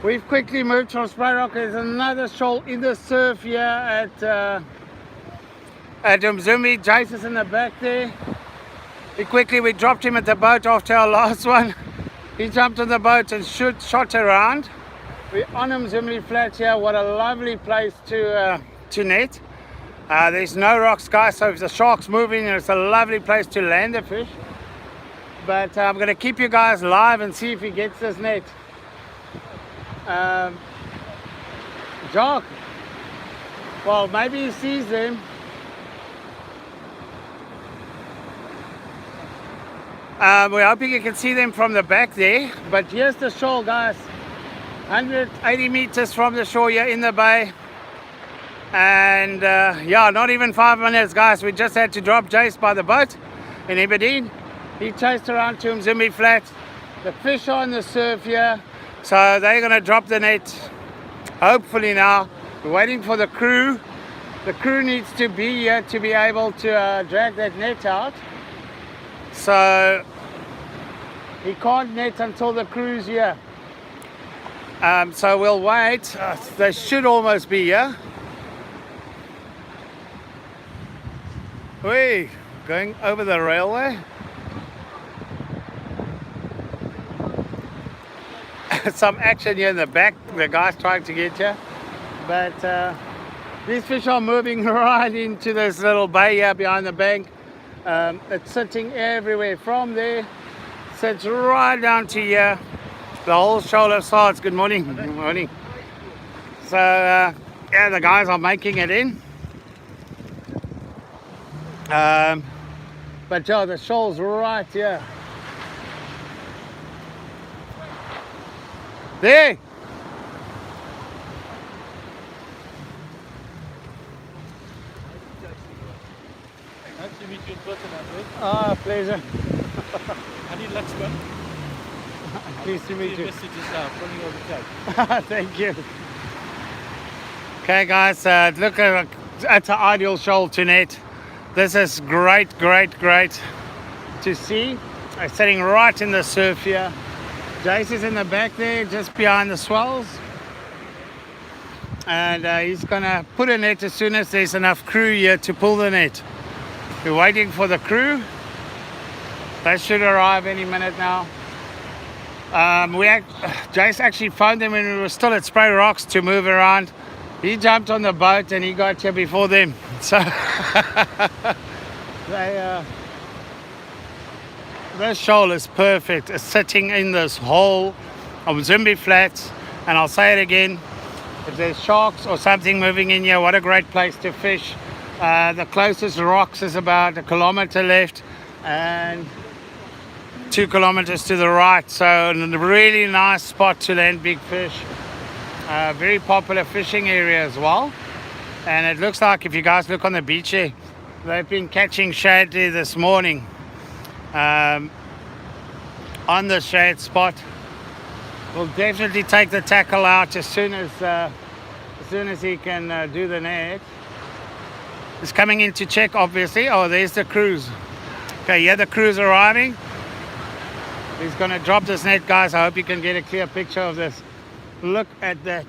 We've quickly moved from Spray Rock. There's another shoal in the surf here at umzumbi. Jace is in the back there. We dropped him at the boat after our last one. He jumped on the boat and shot around. We're on umzumbi flat here. What a lovely place to net. There's no rocks, guys, so if the shark's moving, it's a lovely place to land the fish. But I'm going to keep you guys live and see if he gets this net. Jock, well, maybe he sees them. We're hoping you can see them from the back there. But here's the shore, guys. 180 meters from the shore here in the bay. And yeah, not even 5 minutes, guys. We just had to drop Jace by the boat in Aberdeen. He chased around to umzumbi flat. The fish are on the surf here, so they're going to drop the net hopefully now. We're waiting for the crew. The crew needs to be here to be able to drag that net out, so he can't net until the crew's here. So we'll wait. They should almost be here. We're going over the railway. Some action here in the back. The guy's trying to get you, but these fish are moving right into this little bay here behind the bank. It's sitting everywhere from there. Sits right down to here. The whole shoal of Sards. Good morning. Good morning. So yeah, the guys are making it in. But yeah, the shoal's right here. There! Nice to meet you in person, Andrew. Ah, pleasure. Any Luxman? Pleased to meet you. Messages now, running over the Thank you. Okay, guys, look at the ideal shoal to net. This is great to see. I'm sitting right in the surf here. Jace is in the back there, just behind the swells. And he's gonna put a net as soon as there's enough crew here to pull the net. We're waiting for the crew. They should arrive any minute now. Jace actually phoned them when we were still at Spray Rocks to move around. He jumped on the boat and he got here before them. So this shoal is perfect. It's sitting in this hole of umzumbi flats, and I'll say it again, if there's sharks or something moving in here, what a great place to fish. The closest rocks is about 1 kilometer left and 2 kilometers to the right, so a really nice spot to land big fish. Very popular fishing area as well. And it looks like, if you guys look on the beach here, they've been catching shad there this morning. On the shade spot. We'll definitely take the tackle out as soon as he can do the net. He's coming in to check, obviously. Oh, there's the cruise. Okay, yeah, the crew's arriving. He's going to drop this net, guys. I hope you can get a clear picture of this. Look at that.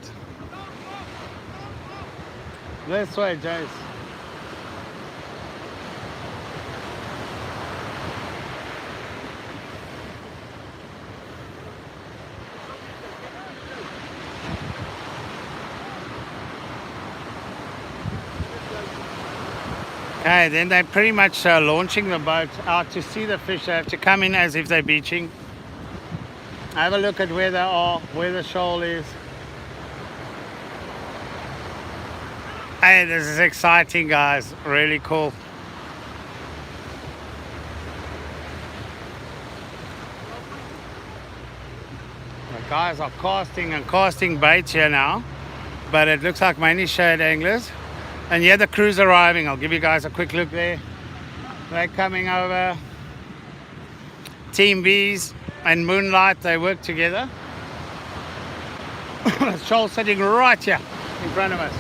This way, Jace. Okay, then they're pretty much launching the boat out to see the fish. They have to come in as if they're beaching. Have a look at where they are, where the shoal is. Hey, this is exciting, guys. Really cool. The guys are casting bait here now, but it looks like mainly shade anglers. And yeah, the crew's arriving. I'll give you guys a quick look there. They're coming over. Team Bees and Moonlight, they work together. The shoal sitting right here in front of us.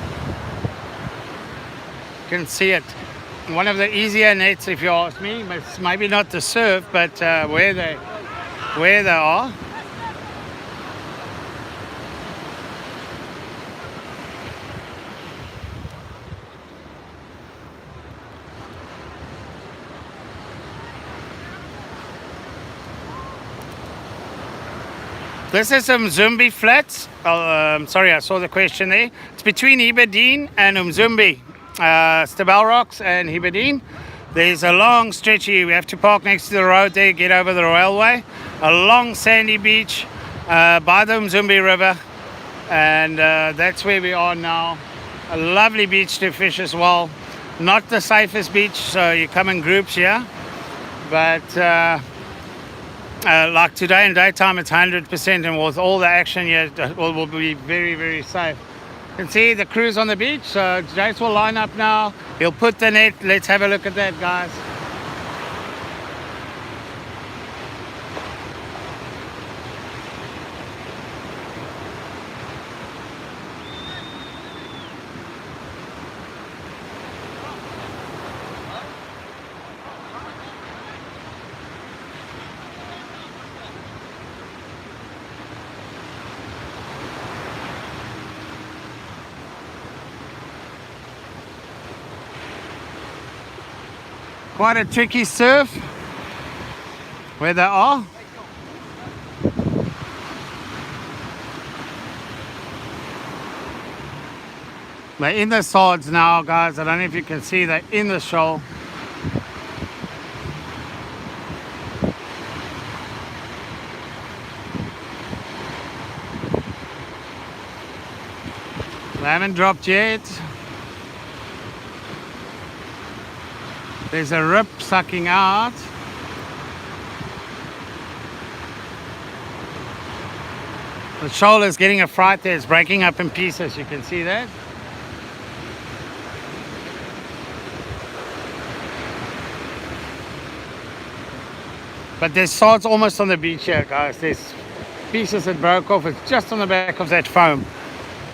You can see it. One of the easier nets, if you ask me. It's maybe not the surf, but where they are. This is umzumbi flats. Sorry, I saw the question there. It's between Heberdean and umzumbi. Stabell Rocks and Heberdean. There's a long stretch here. We have to park next to the road there, get over the railway. A long sandy beach by the Umzumbi River. And that's where we are now. A lovely beach to fish as well. Not the safest beach, so you come in groups here. But like today in daytime, it's 100%. And with all the action here, it will be very, very safe. You can see the crew's on the beach, so Jace will line up now. He'll put the net. Let's have a look at that, guys. Quite a tricky surf where they are. They're in the Sards now, guys. I don't know if you can see, they're in the shoal. They haven't dropped yet. There's a rip sucking out. The shoal is getting a fright there. It's breaking up in pieces. You can see that. But there's Sards almost on the beach here, guys. There's pieces that broke off. It's just on the back of that foam.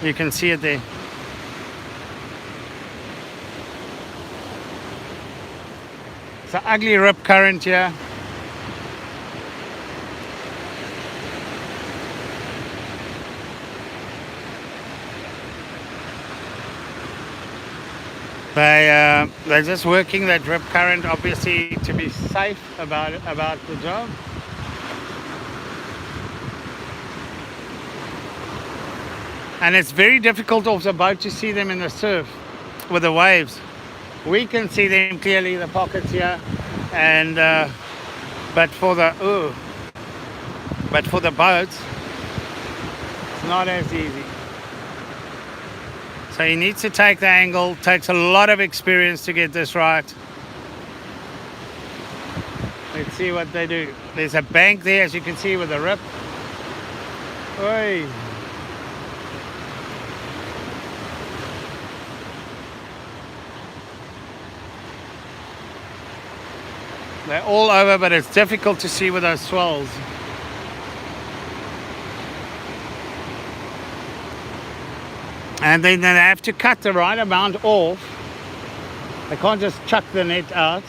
You can see it there. It's an ugly rip current here. They're just working that rip current, obviously, to be safe about the job. And it's very difficult off the boat to see them in the surf with the waves. We can see them clearly, the pockets here, and but for the boats, it's not as easy. So he needs to take the angle. Takes a lot of experience to get this right. Let's see what they do. There's a bank there, as you can see, with a rip. Oi. They're all over, but it's difficult to see with those swells. And then they have to cut the right amount off. They can't just chuck the net out.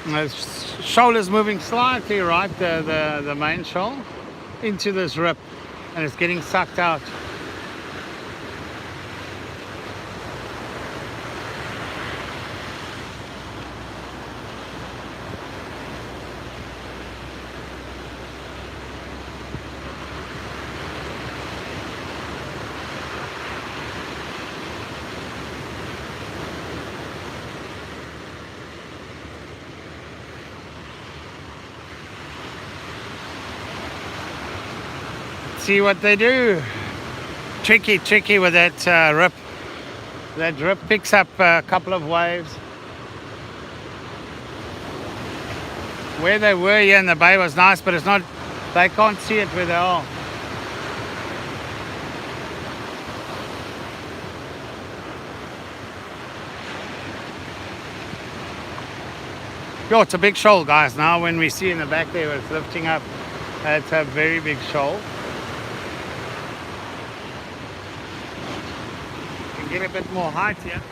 The shoal is moving slightly right, the main shoal, into this rip, and it's getting sucked out. See what they do. Tricky with that rip. That rip picks up a couple of waves. Where they were here in the bay was nice, but it's not, they can't see it where they are. Yo, it's a big shoal, guys. Now when we see in the back there where it's lifting up, it's a very big shoal. Get a bit more height here.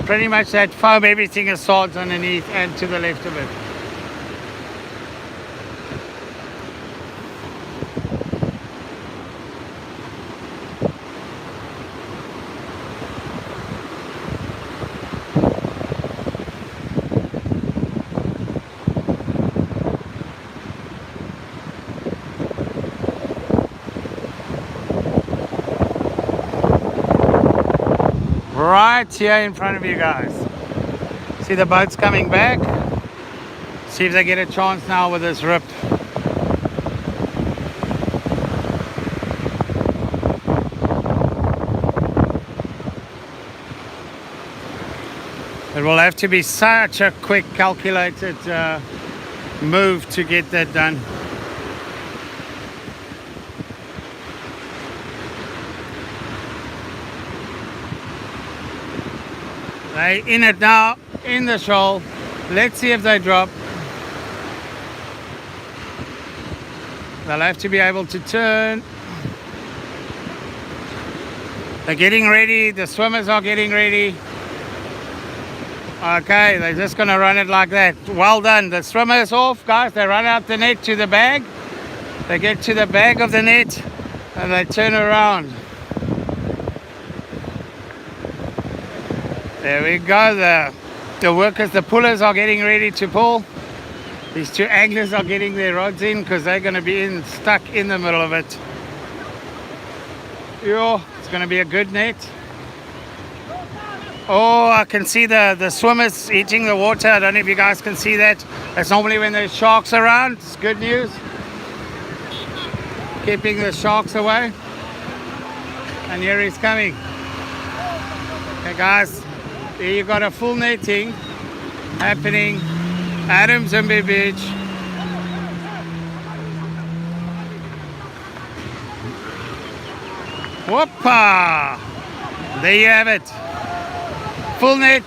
Pretty much that foam, everything is Sards underneath and to the left of it. right here in front of you guys. See the boats coming back? See if they get a chance now with this rip. It will have to be such a quick, calculated move to get that done. They're in it now, in the shoal. Let's see if they drop. They'll have to be able to turn. They're getting ready. The swimmers are getting ready. Okay, they're just going to run it like that. Well done. The swimmer's off, guys. They run out the net to the bag. They get to the bag of the net and they turn around. There we go. The workers, the pullers are getting ready to pull. These two anglers are getting their rods in because they're going to be stuck in the middle of it. Yo, it's going to be a good net. Oh, I can see the swimmers eating the water. I don't know if you guys can see that. That's normally when there's sharks around. It's good news. Keeping the sharks away. And here he's coming. Okay, guys. There you got a full netting happening at Umzumbi Beach. Whoppa! There you have it. Full net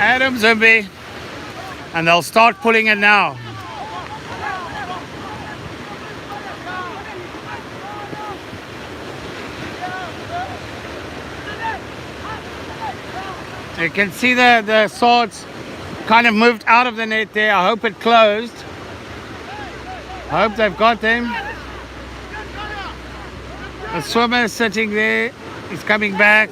at Umzumbi. And they'll start pulling it now. You can see the swords kind of moved out of the net there. I hope it closed. I hope they've got them. The swimmer is sitting there. He's coming back.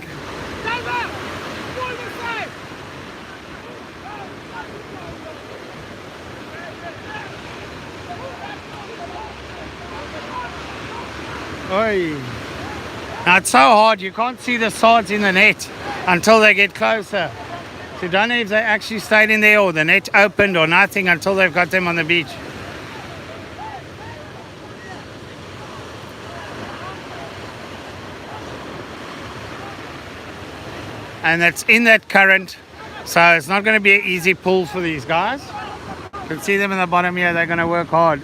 Oi. Now it's so hard, you can't see the swords in the net until they get closer. So you don't know if they actually stayed in there or the net opened or nothing until they've got them on the beach. And that's in that current, so it's not going to be an easy pull for these guys. You can see them in the bottom here, they're going to work hard.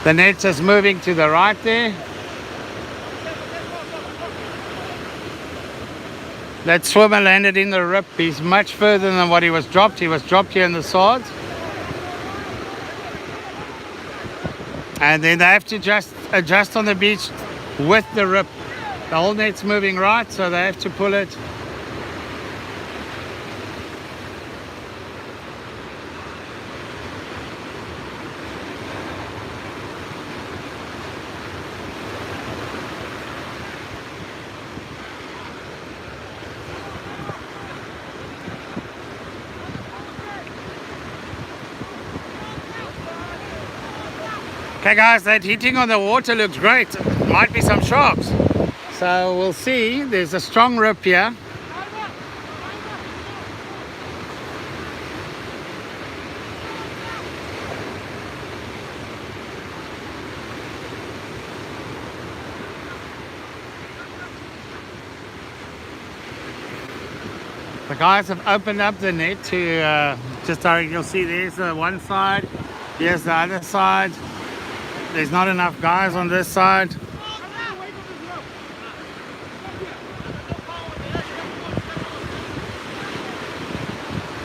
The net's just moving to the right there. That swimmer landed in the rip. He's much further than what he was dropped. He was dropped here in the Sard. And then they have to just adjust on the beach with the rip. The whole net's moving right, so they have to pull it. Okay guys, that hitting on the water looks great. Might be some sharks. So we'll see. There's a strong rip here. The guys have opened up the net to just you'll see there's the one side, here's the other side. There's not enough guys on this side.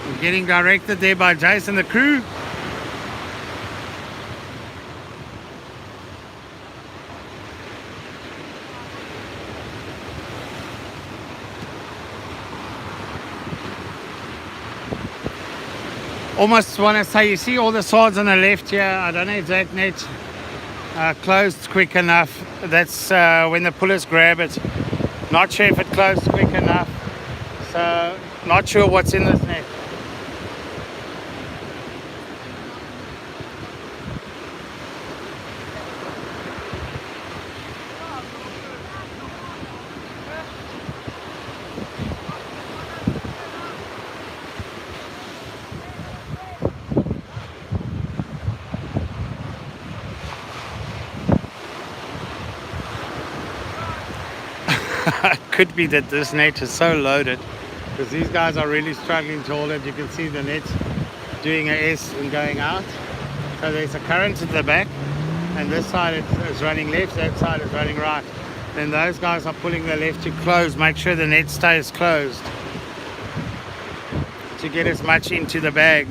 We're getting directed there by Jason, the crew. Almost want to say, you see all the swords on the left here. I don't know if that net closed quick enough. That's when the pullers grab it. Not sure if it closed quick enough. So not sure what's in this net. Could be that this net is so loaded because these guys are really struggling to hold it. You can see the net doing a S and going out. So there's a current at the back, and this side is running left, that side is running right. Then those guys are pulling the left to close, make sure the net stays closed to get as much into the bag.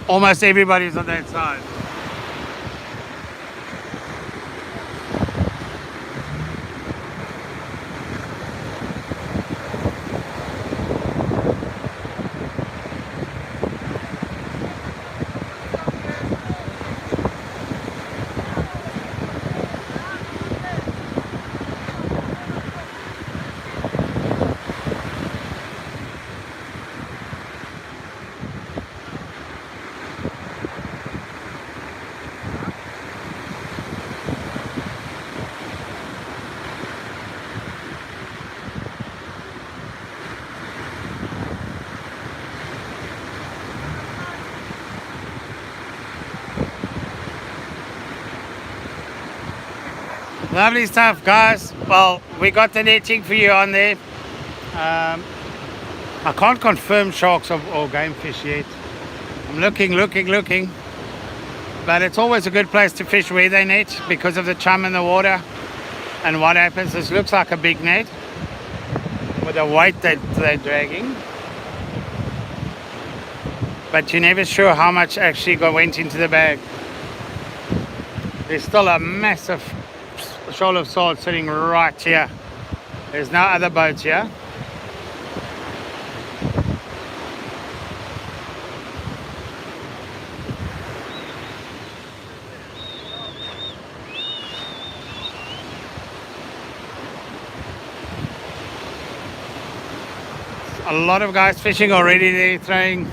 Almost everybody's on that side. Lovely stuff, guys. Well, we got the netting for you on there. I can't confirm sharks or game fish yet. I'm looking. But it's always a good place to fish where they net because of the chum in the water. And what happens, this looks like a big net with the weight that they're dragging. But you're never sure how much actually went into the bag. There's still a massive shoal of salt sitting right here. There's no other boats here. A lot of guys fishing already there, throwing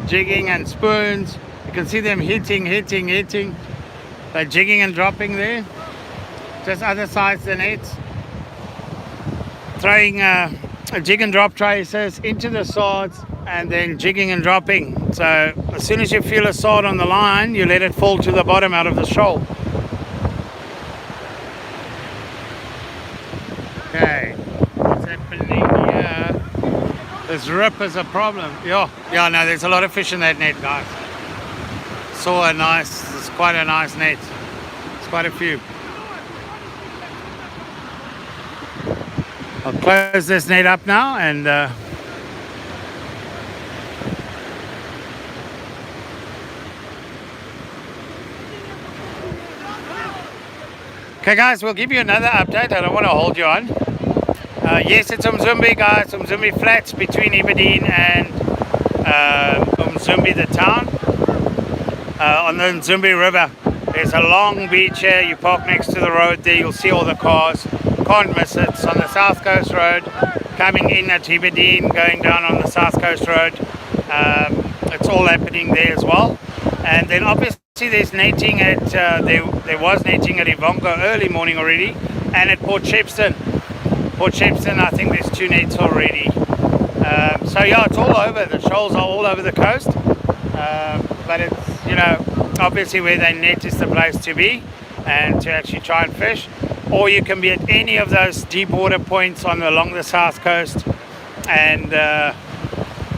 jigging and spoons. You can see them hitting. They're jigging and dropping there. Just other sides the net. Throwing jig and drop traces into the swords and then jigging and dropping. So as soon as you feel a sword on the line, you let it fall to the bottom out of the shoal. Okay, what's happening here? This rip is a problem. Yeah, no, there's a lot of fish in that net, guys. It's quite a nice net. It's quite a few. I'll close this net up now and okay guys, we'll give you another update. I don't want to hold you on. Yes, it's Umzumbi, guys. Umzumbi flats between Aberdeen and Umzumbi the town. On the Umzumbi river, there's a long beach here. You park next to the road there, you'll see all the cars. Can't miss it. It's on the South Coast Road, coming in at Aberdeen, going down on the South Coast Road. It's all happening there as well. And then obviously there's netting at, there was netting at Ivongo early morning already, and at Port Shepstone. Port Shepstone, I think there's 2 nets already. So yeah, it's all over. The shoals are all over the coast. But it's, you know, obviously where they net is the place to be and to actually try and fish. Or you can be at any of those deep water points along the south coast and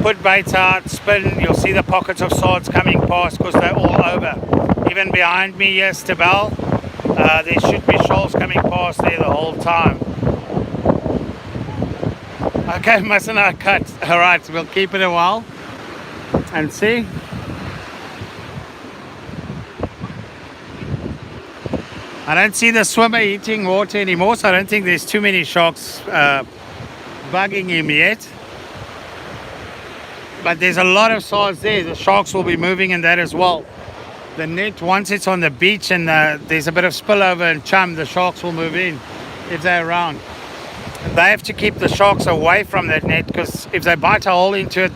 put baits out, spin. You'll see the pockets of swords coming past because they're all over. Even behind me here, Stabell, there should be shoals coming past there the whole time. Okay, mustn't I cut? Alright, we'll keep it a while and see. I don't see the swimmer eating water anymore, so I don't think there's too many sharks bugging him yet. But there's a lot of swords there. The sharks will be moving in that as well. The net, once it's on the beach and there's a bit of spillover and chum, the sharks will move in if they're around. They have to keep the sharks away from that net because if they bite a hole into it,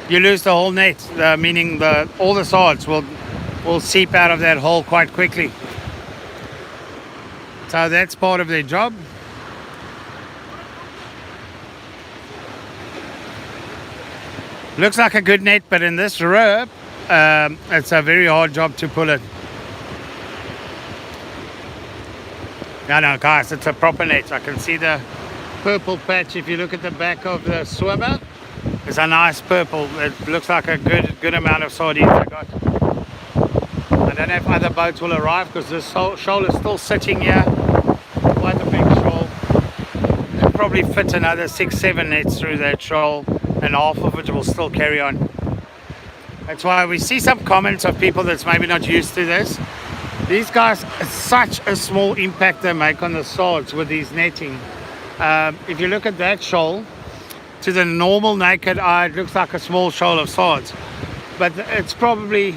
you lose the whole net. Meaning all the swords will seep out of that hole quite quickly. So that's part of their job. Looks like a good net, but in this rip, it's a very hard job to pull it. Yeah, no, guys, it's a proper net. I can see the purple patch. If you look at the back of the swimmer, it's a nice purple. It looks like a good amount of sardines I got. I don't know if other boats will arrive because this shoal is still sitting here. Quite a big shoal. It'll probably fit another 6-7 nets through that shoal, and half of it will still carry on. That's why we see some comments of people that's maybe not used to this. These guys, it's such a small impact they make on the sards with these netting. If you look at that shoal, to the normal naked eye, it looks like a small shoal of sards. But it's probably,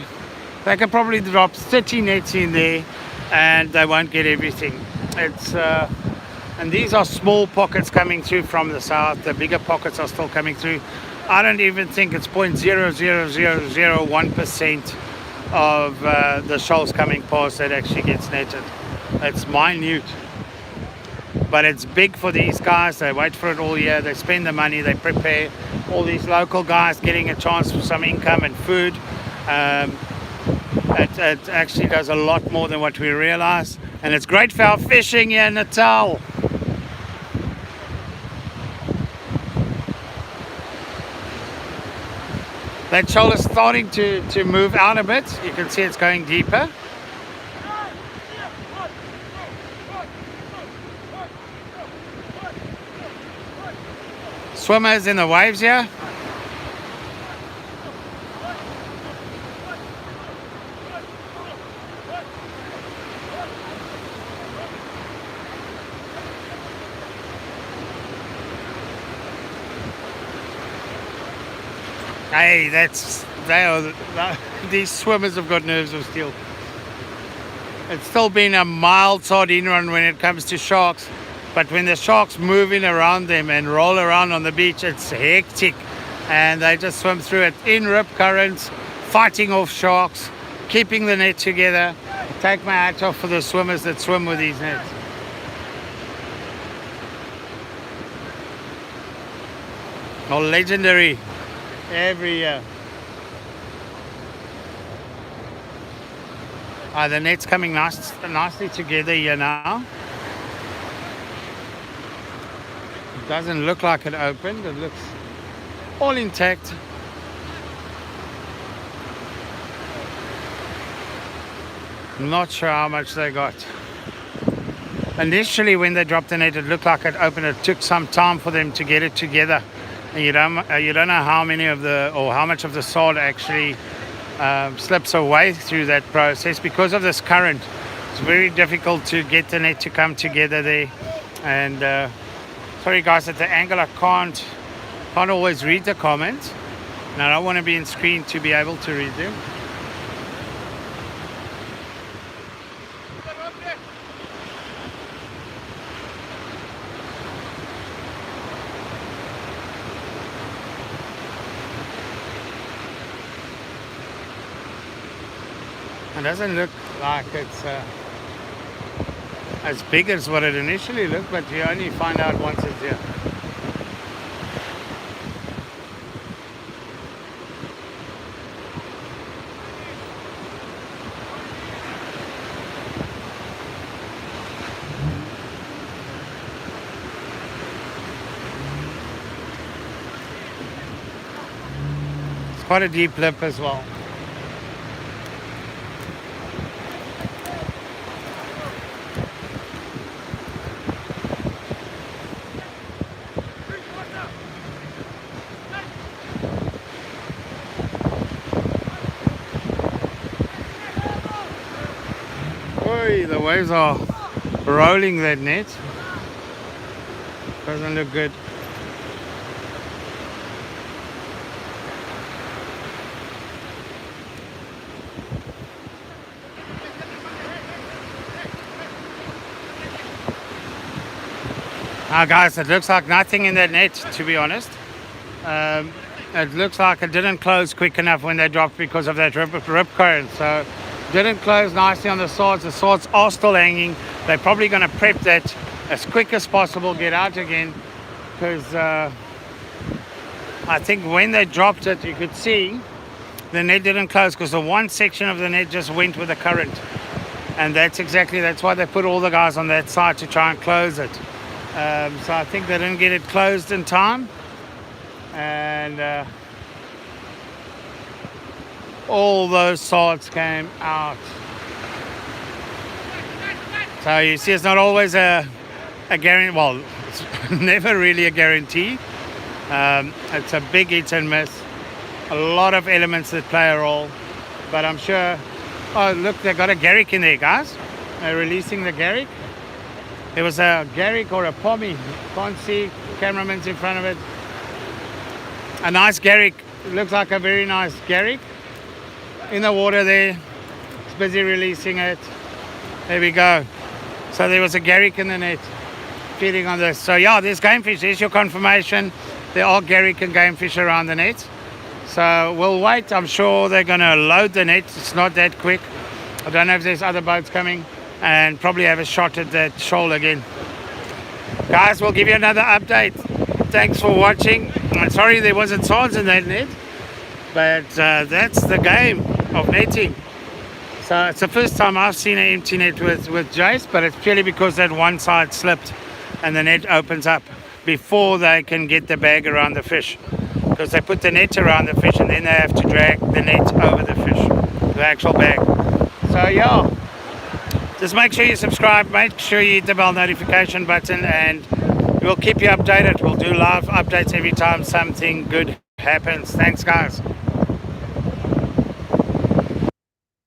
they can probably drop 30 nets in there and they won't get everything. It's and these are small pockets coming through from the south. The bigger pockets are still coming through. I don't even think it's 0.00001% of the shoals coming past that actually gets netted. It's minute, but it's big for these guys. They wait for it all year. They spend the money. They prepare. All these local guys getting a chance for some income and food. It actually does a lot more than what we realize, and it's great for our fishing here in Natal. That shoal is starting to move out a bit. You can see it's going deeper. Swimmers in the waves here. Hey, these swimmers have got nerves of steel. It's still been a mild sardine run when it comes to sharks, but when the sharks move in around them and roll around on the beach, it's hectic, and they just swim through it in rip currents, fighting off sharks, keeping the net together. I take my hat off for the swimmers that swim with these nets. Oh, legendary. Every year. The net's coming nicely together here now. It doesn't look like it opened. It looks all intact. Not sure how much they got. Initially, when they dropped the net, it looked like it opened. It took some time for them to get it together. And you don't know how many of the, or how much of the sard actually slips away through that process because of this current. It's very difficult to get the net to come together there. And sorry guys, at the angle I can't always read the comments, and I don't want to be in screen to be able to read them. It doesn't look like it's as big as what it initially looked, but you only find out once it's here. It's quite a deep lip as well. The waves are rolling that net. Doesn't look good. Guys, it looks like nothing in that net, to be honest. It looks like it didn't close quick enough when they dropped because of that rip current. So didn't close nicely on the swords. The swords are still hanging. They're probably going to prep that as quick as possible, get out again, because I think when they dropped it, you could see the net didn't close because the one section of the net just went with the current. And that's why they put all the guys on that side to try and close it. So I think they didn't get it closed in time, and all those sards came out. So you see, it's not always a guarantee. Well, it's never really a guarantee. It's a big hit and miss. A lot of elements that play a role, but I'm sure. Oh, look, they got a garrick in there, guys. They're releasing the garrick. There was a garrick or a pommy. Can't see. Cameraman's in front of it. A nice garrick. It looks like a very nice garrick. In the water there. It's busy releasing it. There we go. So there was a garrick in the net feeding on this. So yeah, there's game fish. There's your confirmation. There are garrick and game fish around the net. So we'll wait. I'm sure they're going to load the net. It's not that quick. I don't know if there's other boats coming, and probably have a shot at that shoal again. Guys, we'll give you another update. Thanks for watching. I'm sorry there wasn't sards in that net, but that's the game of netting. So it's the first time I've seen an empty net with Jace, but it's purely because that one side slipped and the net opens up before they can get the bag around the fish. Because they put the net around the fish and then they have to drag the net over the fish, the actual bag. So yeah, just make sure you subscribe, make sure you hit the bell notification button, and we'll keep you updated. We'll do live updates every time something good happens. Thanks, guys.